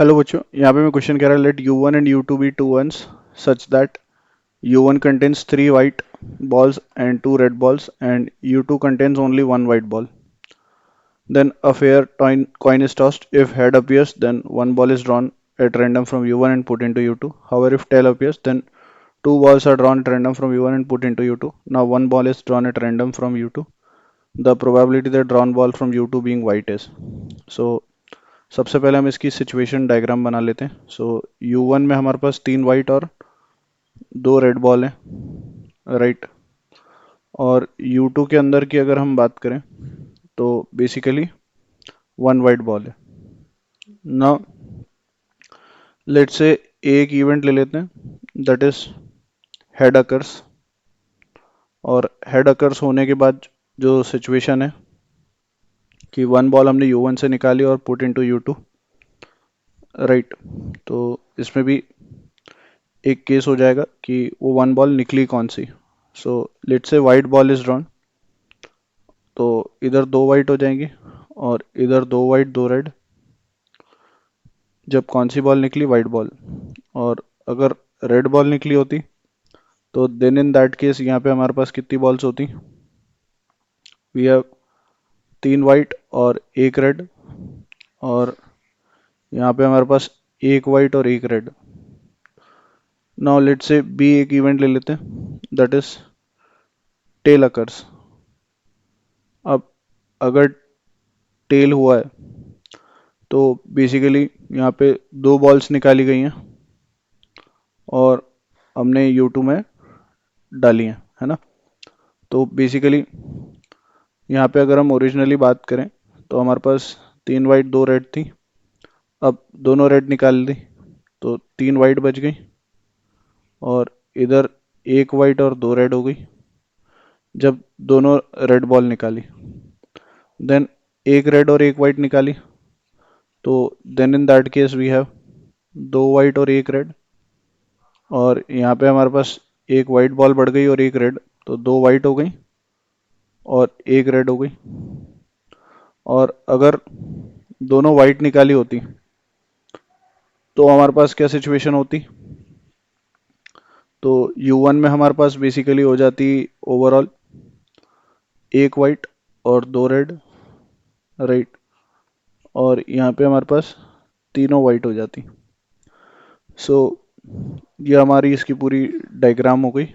Hello बच्चों, यहाँ पे मैं क्वेश्चन कह रहा है let u1 and u2 be two ones such that u1 contains three white balls and two red balls and u2 contains only one white ball. Then a fair coin is tossed. If head appears, then one ball is drawn at random from u1 and put into u2. However, if tail appears, then two balls are drawn at random from u1 and put into u2. Now one ball is drawn at random from u2. The probability that drawn ball from u2 being white is. So सबसे पहले हम इसकी situation diagram बना लेते हैं. सो U1 में हमारे पास तीन वाइट और दो रेड बॉल हैं, राइट. और U2 के अंदर की अगर हम बात करें तो बेसिकली वन वाइट बॉल है. ना लेट्स से एक इवेंट ले लेते हैं दैट इज हेड अकर्स. और हेड अकर्स होने के बाद जो सिचुएशन है कि वन बॉल हमने U1 से निकाली और पुट इनटू U2, राइट. तो इसमें भी एक केस हो जाएगा कि वो वन बॉल निकली कौन सी. So let's say white ball is drawn, तो इधर दो वाइट हो जाएंगी और इधर दो वाइट दो रेड. जब कौन सी बॉल निकली? White ball. और अगर रेड बॉल निकली होती तो देन इन दैट केस यहाँ पे हमारे पास कितनी बॉल्स होती? वी हैव तीन वाइट और एक रेड. और यहाँ पे हमारे पास एक वाइट और एक red. Now let's say B एक इवेंट ले लेते हैं दैट इज टेल अकर्स. अब अगर टेल हुआ है तो बेसिकली यहाँ पे दो बॉल्स निकाली गई हैं और हमने U2 में डाली हैं, है ना. तो बेसिकली यहाँ पे अगर हम ओरिजिनली बात करें तो हमारे पास तीन वाइट दो रेड थी. अब दोनों रेड निकाल दी तो तीन वाइट बच गई और इधर एक वाइट और दो रेड हो गई. जब दोनों रेड बॉल निकाली देन एक रेड और एक वाइट निकाली, तो then in that case we have दो वाइट और एक रेड. और यहाँ पे हमारे पास एक वाइट बॉल बढ़ गई और एक रेड, तो दो वाइट हो गई और एक रेड हो गई. और अगर दोनों वाइट निकाली होती तो हमारे पास क्या सिचुएशन होती? तो U1 में हमारे पास बेसिकली हो जाती ओवरऑल एक वाइट और दो रेड, राइट. और यहाँ पे हमारे पास तीनों वाइट हो जाती. सो ये हमारी इसकी पूरी डायग्राम हो गई,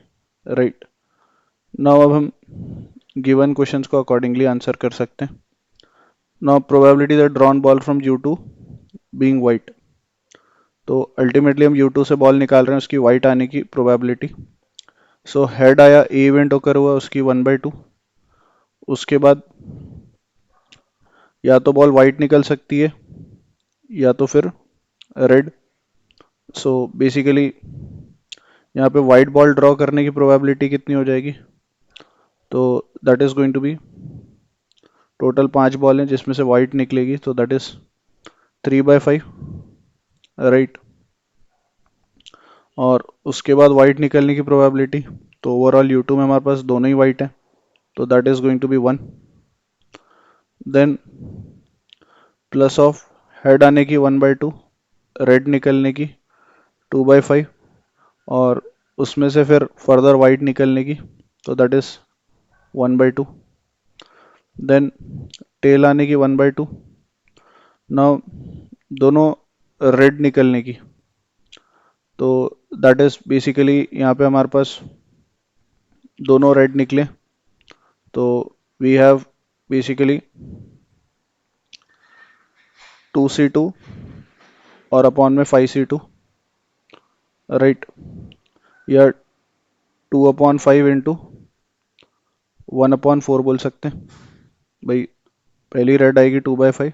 राइट. नाउ अब हम गिवन क्वेश्चंस को अकॉर्डिंगली आंसर कर सकते हैं. Now probability that drawn ball from U2 being white. तो अल्टीमेटली हम U2 से बॉल निकाल रहे हैं, उसकी वाइट आने की प्रोबेबिलिटी. सो हेड आया, ए इवेंट होकर हुआ, उसकी 1/2. उसके बाद या तो बॉल वाइट निकल सकती है या तो फिर रेड. सो बेसिकली यहाँ पे वाइट बॉल ड्रॉ करने की प्रोबेबिलिटी कितनी हो जाएगी? तो that is going to be total पांच बॉल हैं जिसमें से वाइट निकलेगी, तो दैट इज 3/5, राइट. और उसके बाद वाइट निकलने की प्रोबेबिलिटी, तो ओवरऑल U2 में हमारे पास दोनों ही वाइट है, तो that is going to be 1. Then plus of head आने की 1/2, रेड निकलने की 2/5, और उसमें से फिर फर्दर वाइट निकलने की, तो दैट इज 1/2. देन टेल आने की 1/2. नाउ दोनों रेड निकलने की, तो दैट इज बेसिकली यहाँ पे हमारे पास दोनों रेड निकले, तो वी हैव बेसिकली 2C2 और अपॉन में 5C2, राइट. या 2/5 इंटू 1/4 बोल सकते हैं भाई. पहली रेड आएगी 2/5,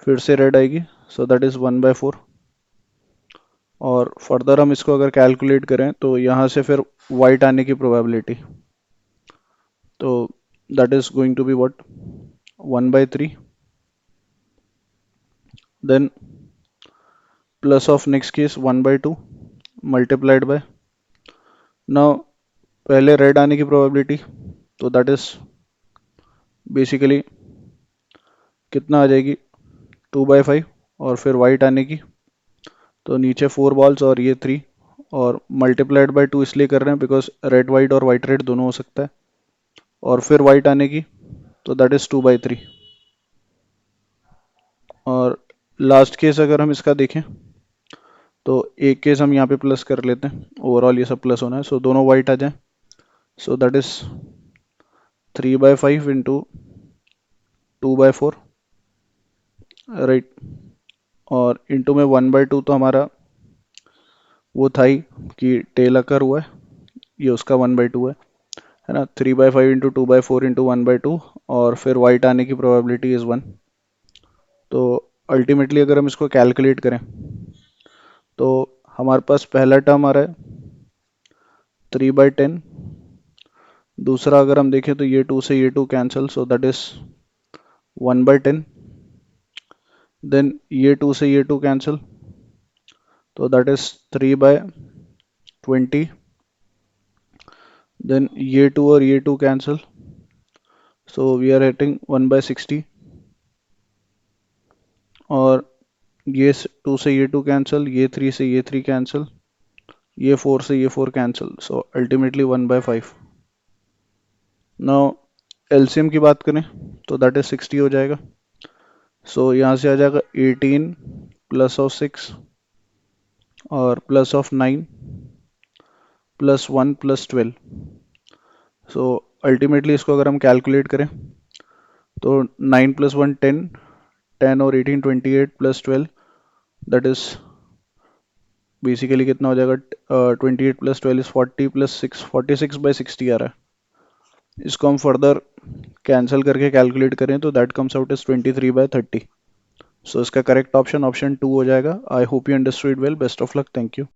फिर से रेड आएगी, सो दैट इज 1/4. और फर्दर हम इसको अगर कैलकुलेट करें तो यहाँ से फिर वाइट आने की प्रोबेबिलिटी, तो that is going to be what? 1/3. Then plus of next case 1/2 multiplied by. Now पहले रेड आने की प्रोबेबिलिटी, तो दैट इज बेसिकली कितना आ जाएगी? 2/5. और फिर वाइट आने की तो नीचे 4 बॉल्स और ये 3, और मल्टीप्लाइड बाय 2 इसलिए कर रहे हैं बिकॉज रेड वाइट और वाइट रेड दोनों हो सकता है, और फिर वाइट आने की, तो दैट इज़ 2/3। और लास्ट केस अगर हम इसका देखें तो एक केस हम यहाँ पे प्लस कर लेते हैं, ओवरऑल ये सब प्लस होना है, सो दोनों वाइट आ जाए, so that is 3/5 into 2/4, right. और इंटू में 1/2 तो हमारा वो था ही कि टेल अकर हुआ है, ये उसका 1/2 है ना। 3/5 इंटू 2/4 इंटू 1/2, और फिर वाइट आने की प्रोबेबिलिटी इज़ 1। तो अल्टीमेटली अगर हम इसको कैलकुलेट करें तो हमारे पास पहला टर्म आ रहा है 3/10, दूसरा अगर हम देखें तो ये 2 से ये 2 cancel, so that is 1/10। Then ये 2 से ये 2 कैंसिल, तो दैट इज 3/20। देन ये 2 और ये 2 cancel, so we are hitting 1/60। और ये 2 से ये 2 कैंसिल, ये 3 से ये 3 कैंसिल, ये 4 से ये 4 cancel, so ultimately 1/5। Now LCM की बात करें तो दैट इज 60 हो जाएगा। सो यहाँ से आ जाएगा 18 प्लस ऑफ 6 और plus of 9 plus 1 plus 12। So ultimately इसको अगर हम कैलकुलेट करें तो 9 प्लस 1 10, 10 और 18 28 प्लस 12, दैट इज बेसिकली कितना हो जाएगा, 28 प्लस 12 इज 40 प्लस 6, 46/60 आ रहा है। इसको हम फर्दर कैंसिल करके कैलकुलेट करें तो दैट कम्स आउट इज 23/30। सो इसका करेक्ट ऑप्शन ऑप्शन 2 हो जाएगा। I hope you understood well. Best of luck. Thank you.